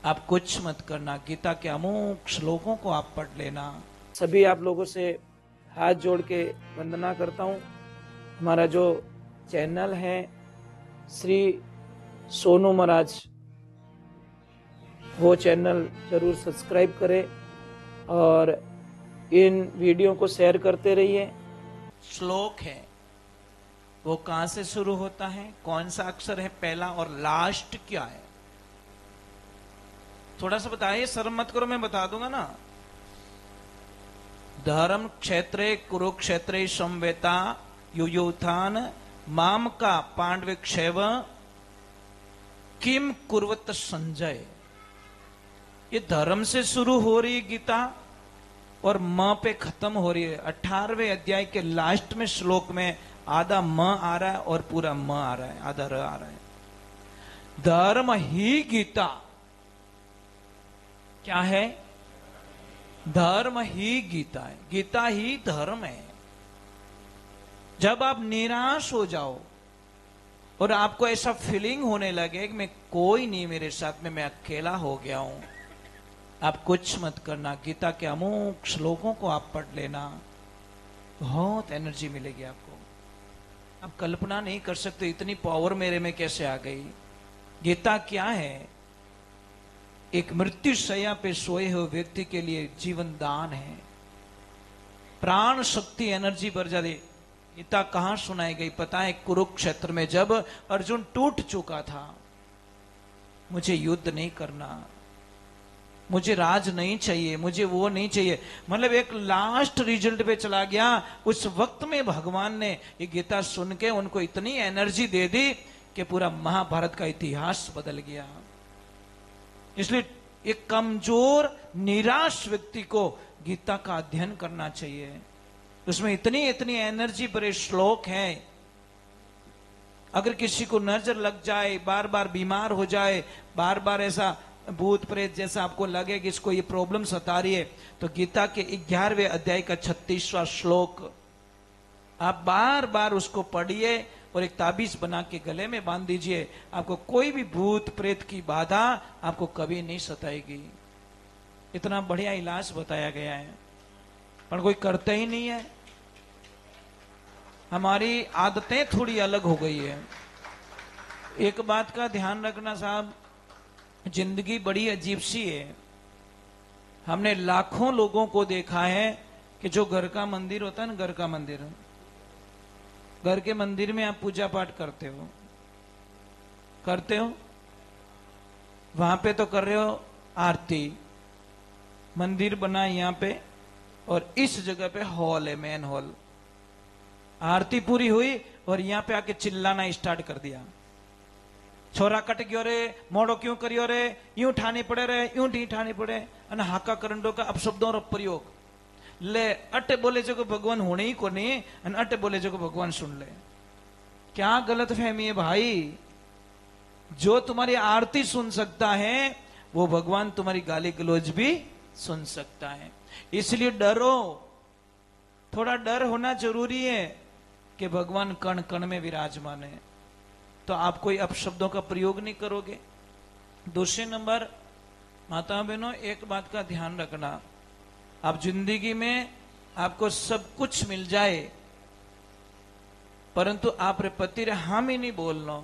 आप कुछ मत करना, गीता के अमूक श्लोकों को आप पढ़ लेना। सभी आप लोगों से हाथ जोड़ के वंदना करता हूँ। हमारा जो चैनल है श्री सोनू महाराज, वो चैनल जरूर सब्सक्राइब करें और इन वीडियो को शेयर करते रहिए। श्लोक है वो कहां से शुरू होता है, कौन सा अक्षर है पहला और लास्ट क्या है, थोड़ा सा बताइए, शर्म मत करो, मैं बता दूंगा ना। धर्म क्षेत्रे कुरुक्षेत्रे संवेता युयुथान माम का पांडव क्षेव किम कुर्वत संजय। ये धर्म से शुरू हो रही है गीता और म पे खत्म हो रही है। 18वें अध्याय के लास्ट में श्लोक में आधा म आ रहा है और पूरा म आ रहा है, आधा र आ रहा है। धर्म ही गीता क्या है? धर्म ही गीता है, गीता ही धर्म है। जब आप निराश हो जाओ और आपको ऐसा फीलिंग होने लगे कि मैं कोई नहीं मेरे साथ में, मैं अकेला हो गया हूं, आप कुछ मत करना, गीता के अमूक श्लोकों को आप पढ़ लेना, बहुत एनर्जी मिलेगी आपको। आप कल्पना नहीं कर सकते इतनी पावर मेरे में कैसे आ गई। गीता क्या है? एक मृत्यु शैया पे सोए हुए व्यक्ति के लिए जीवन दान है, प्राण शक्ति एनर्जी बढ़ जाती। गीता कहां सुनाई गई पता है? कुरुक्षेत्र में, जब अर्जुन टूट चुका था। मुझे युद्ध नहीं करना, मुझे राज नहीं चाहिए, मुझे वो नहीं चाहिए, मतलब एक लास्ट रिजल्ट पे चला गया। उस वक्त में भगवान ने ये गीता सुन के उनको इतनी एनर्जी दे दी कि पूरा महाभारत का इतिहास बदल गया। इसलिए एक कमजोर निराश व्यक्ति को गीता का अध्ययन करना चाहिए। उसमें इतनी इतनी एनर्जी भरे श्लोक हैं। अगर किसी को नजर लग जाए, बार बार बीमार हो जाए, बार बार ऐसा भूत प्रेत जैसा आपको लगे कि इसको ये प्रॉब्लम सता रही है, तो गीता के 11वें अध्याय का 36वां श्लोक आप बार बार उसको पढ़िए और एक ताबीज बना के गले में बांध दीजिए। आपको कोई भी भूत प्रेत की बाधा आपको कभी नहीं सताएगी। इतना बढ़िया इलाज बताया गया है, पर कोई करता ही नहीं है। हमारी आदतें थोड़ी अलग हो गई है। एक बात का ध्यान रखना साहब, जिंदगी बड़ी अजीब सी है। हमने लाखों लोगों को देखा है कि जो घर का मंदिर होता है ना, घर का मंदिर, घर के मंदिर में आप पूजा पाठ करते हो, वहां पे तो कर रहे हो आरती, मंदिर बना है यहां पे और इस जगह पे हॉल है, मेन हॉल। आरती पूरी हुई और यहां पे आके चिल्लाना स्टार्ट कर दिया, छोरा कट गयो रे, मोड़ो क्यों करियो रे, यूं ठानी पड़े रे, यूं ढी ठानी पड़े, अने हाका करंडो का अपशब्दों रो प्रयोग। ले अटे बोले जो को भगवान होने ही को नहीं, अने अटे बोले जो को भगवान सुन ले। क्या गलत फहमी है भाई? जो तुम्हारी आरती सुन सकता है वो भगवान तुम्हारी गाली गलौज भी सुन सकता है। इसलिए डरो, थोड़ा डर होना जरूरी है कि भगवान कण कण में विराजमान है, तो आप कोई अपशब्दों का प्रयोग नहीं करोगे। दूसरे नंबर, माता बहनों, एक बात का ध्यान रखना, आप जिंदगी में आपको सब कुछ मिल जाए परंतु आप रे पति रे हम ही नहीं बोलना।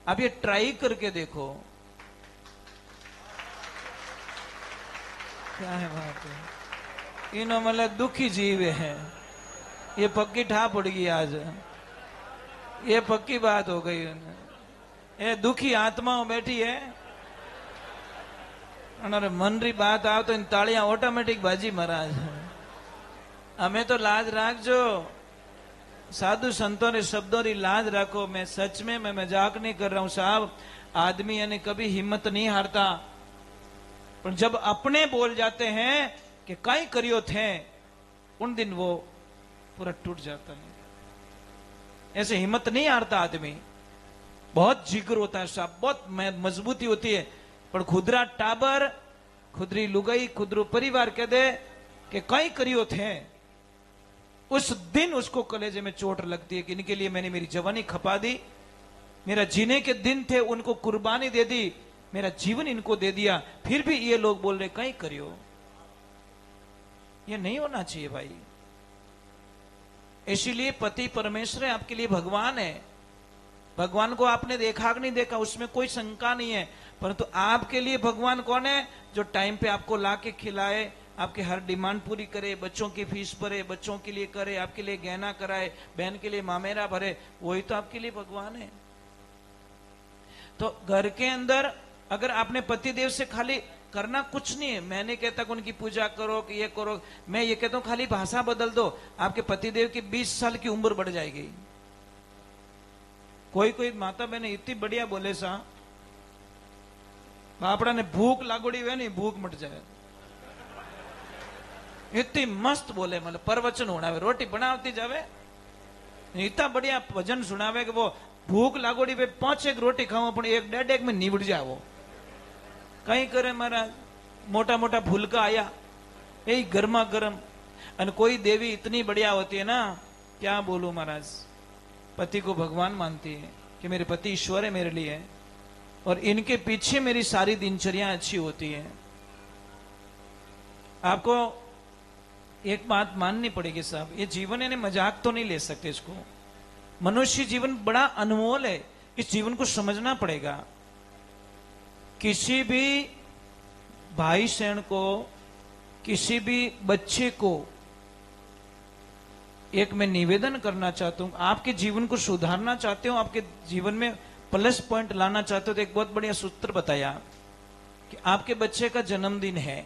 आप ये ट्राई करके देखो। क्या है बात है? इनो मतलब दुखी जीव है, ये पक्की ठा पड़ गई आज, ये पक्की बात हो गई। ये दुखी आत्माओं बैठी है और मन री बात आओ तो इन तालियां ऑटोमेटिक बाजी महाराज। हमें तो लाज राख जो, साधु संतों ने शब्दों री लाज रखो। मैं सच में, मैं मजाक नहीं कर रहा हूं साहब। आदमी यानी कभी हिम्मत नहीं हारता, पर जब अपने बोल जाते हैं कि कई करियो थे, उन दिन वो पूरा टूट जाता है। ऐसे हिम्मत नहीं हारता आदमी, बहुत जिगर होता है साहब, बहुत मजबूती होती है। पर खुदरा टाबर, खुदरी लुगाई, खुदरू परिवार कह दे कि कई करियो थे, उस दिन उसको कलेजे में चोट लगती है कि इनके लिए मैंने मेरी जवानी खपा दी, मेरा जीने के दिन थे उनको कुर्बानी दे दी, मेरा जीवन इनको दे दिया, फिर भी ये लोग बोल रहे कहीं करियो। ये नहीं होना चाहिए भाई। इसीलिए पति परमेश्वर है, आपके लिए भगवान है। भगवान को आपने देखा कि नहीं देखा उसमें कोई शंका नहीं है, परंतु आपके लिए भगवान कौन है? जो टाइम पे आपको ला के खिलाए, आपकी हर डिमांड पूरी करे, बच्चों की फीस भरे, बच्चों के लिए करे, आपके लिए गहना कराए, बहन के लिए मामेरा भरे, वही तो आपके लिए भगवान है। तो घर के अंदर अगर आपने पतिदेव से खाली करना कुछ नहीं है, मैं नहीं कहता कि उनकी पूजा करो कि ये करो, मैं ये कहता हूं खाली भाषा बदल दो, आपके पतिदेव की 20 साल की उम्र बढ़ जाएगी। कोई कोई माता बहने इतनी बढ़िया बोले सा, बापड़ा ने भूख लागोड़ी हुए नहीं, भूख मट जाए, इतनी मस्त बोले, मतलब प्रवचन होना, रोटी बनावती जावे, इतना बढ़िया भजन सुनावे कि वो भूख लागोड़ी पे 5 रोटी खाओ पण 1-1.5 में निवड़ जाओ। कहीं करे महाराज, मोटा मोटा फुलका आया, यही गर्मा गर्म। और कोई देवी इतनी बढ़िया होती है ना, क्या बोलूं महाराज, पति को भगवान मानती है कि मेरे पति ईश्वर है मेरे लिए, और इनके पीछे मेरी सारी दिनचर्या अच्छी होती है। आपको एक बात माननी पड़ेगी साहब, ये जीवन यानी मजाक तो नहीं ले सकते इसको। मनुष्य जीवन बड़ा अनमोल है, इस जीवन को समझना पड़ेगा। किसी भी भाई बहन को, किसी भी बच्चे को एक मैं निवेदन करना चाहता हूं, आपके जीवन को सुधारना चाहते हो, आपके जीवन में प्लस पॉइंट लाना चाहते हो, तो एक बहुत बढ़िया सूत्र बताया कि आपके बच्चे का जन्मदिन है,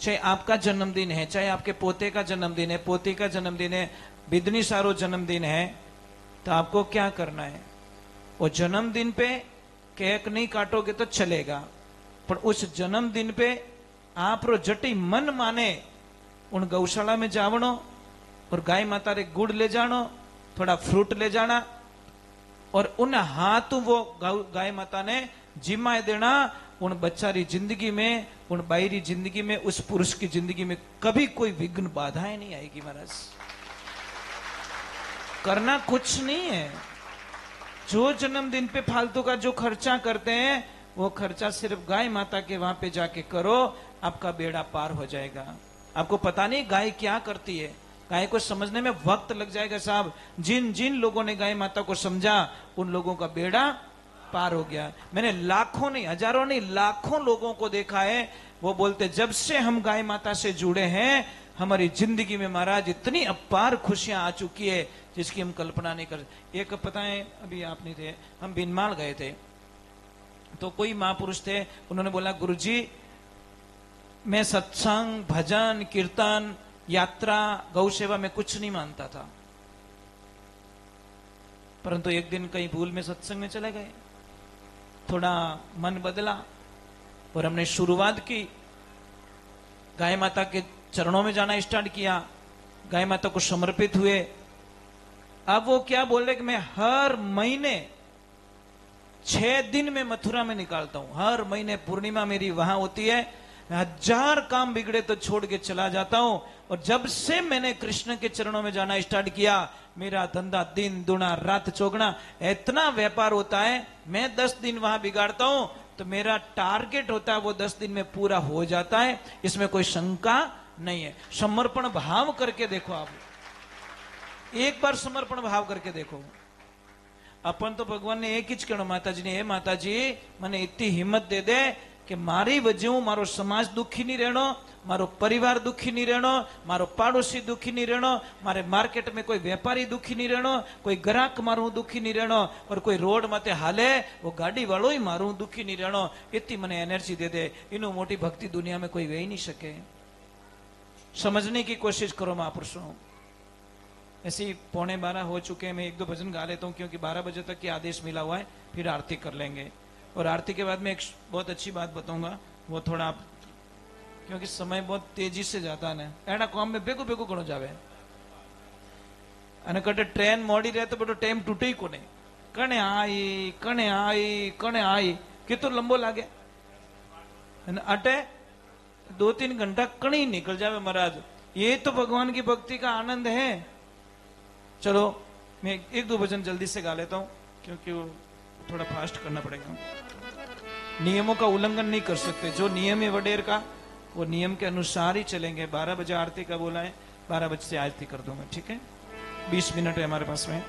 चाहे आपका जन्मदिन है, चाहे आपके पोते का जन्मदिन है, पोती का जन्मदिन है, बिदनी सारो जन्मदिन है, तो आपको क्या करना है? वो जन्मदिन पे केक नहीं काटोगे तो चलेगा, पर उस जन्मदिन पे आप रो जटी मन माने उन गौशाला में जावणो और गाय माता रे गुड़ ले जानो, थोड़ा फ्रूट ले जाना, और उन हाथ वो गाय माता ने जिमाए देना। उन बच्चारी जिंदगी में, उन बायरी जिंदगी में, उस पुरुष की जिंदगी में कभी कोई विघ्न बाधाएं नहीं आएगी महाराज। करना कुछ नहीं है। जो जन्मदिन पे फालतू का जो खर्चा करते हैं, वो खर्चा सिर्फ गाय माता के वहां पे जाके करो, आपका बेड़ा पार हो जाएगा। आपको पता नहीं गाय क्या करती है, गाय को समझने में वक्त लग जाएगा साहब। जिन जिन लोगों ने गाय माता को समझा, उन लोगों का बेड़ा पार हो गया। मैंने लाखों नहीं, हजारों नहीं, लाखों लोगों को देखा है, वो बोलते जब से हम गाय माता से जुड़े हैं, हमारी जिंदगी में महाराज इतनी अपार खुशियां आ चुकी है जिसकी हम कल्पना नहीं कर। एक पता है, अभी आप नहीं थे, हम बिनमाल गए थे, तो कोई महापुरुष थे, उन्होंने बोला गुरुजी मैं सत्संग, भजन, कीर्तन, यात्रा, गौ सेवा में कुछ नहीं मानता था, परंतु एक दिन कहीं भूल में सत्संग में चले गए, थोड़ा मन बदला और हमने शुरुआत की, गाय माता के चरणों में जाना स्टार्ट किया, गाय माता को समर्पित हुए। अब वो क्या बोल रहे कि मैं हर महीने 6 दिन में मथुरा में निकालता हूं, हर महीने पूर्णिमा मेरी वहां होती है, 1000 काम बिगड़े तो छोड़ के चला जाता हूं। और जब से मैंने कृष्ण के चरणों में जाना स्टार्ट किया, मेरा धंधा दिन दुना रात चौगुना, इतना व्यापार होता है। मैं 10 दिन वहां बिगाड़ता हूं तो मेरा टारगेट होता है वो 10 दिन में पूरा हो जाता है, इसमें कोई शंका नहीं है। समर्पण भाव करके देखो, आप एक बार समर्पण भाव करके देखो। अपन तो भगवान ने एक ही कहना, माताजी ने, हे माताजी મને इतनी हिम्मत दे दे कि मारी वजह मारो समाज दुखी नहीं रहनो, मारो परिवार दुखी नहीं रहनो, मारो पाड़ोसी दुखी नहीं रहनो, मारे मार्केट में कोई व्यापारी दुखी नहीं रहनो, कोई ग्राहक मारू दुखी नहीं रहनो, और कोई रोड माते हाले वो गाड़ी वालों ही मारू दुखी नहीं रहनो। इतनी मने एनर्जी दे दे, इनो मोटी भक्ति दुनिया में कोई वे नहीं सके। समझने की कोशिश करो महापुरुषों। ऐसे 11:15 हो चुके हैं, मैं 1-2 भजन गा लेता हूँ क्योंकि 12 बजे तक की आदेश मिला हुआ है, फिर आरती कर लेंगे। और आरती के बाद में एक बहुत अच्छी बात बताऊंगा, वो थोड़ा आप, क्योंकि समय बहुत तेजी से जाता है ना, एना काम में बेगो बेगो घणो जावे, અને કટે ટ્રેન મોડી રહે તો બધો ટાઈમ તૂટે કોને, કણે आई कितो लंबो लागे, अटे 2-3 घंटा कणी निकल जावे महाराज। ये तो भगवान की भक्ति का आनंद है। चलो मैं 1-2 भजन जल्दी से गा लेता हूं क्योंकि वो थोड़ा फास्ट करना पड़ेगा। नियमों का उल्लंघन नहीं कर सकते। जो नियम है वडेर का, वो नियम के अनुसार ही चलेंगे। 12 बजे आरती का बोला है, 12 बजे से आरती कर दूंगा, ठीक है। 20 मिनट है हमारे पास में।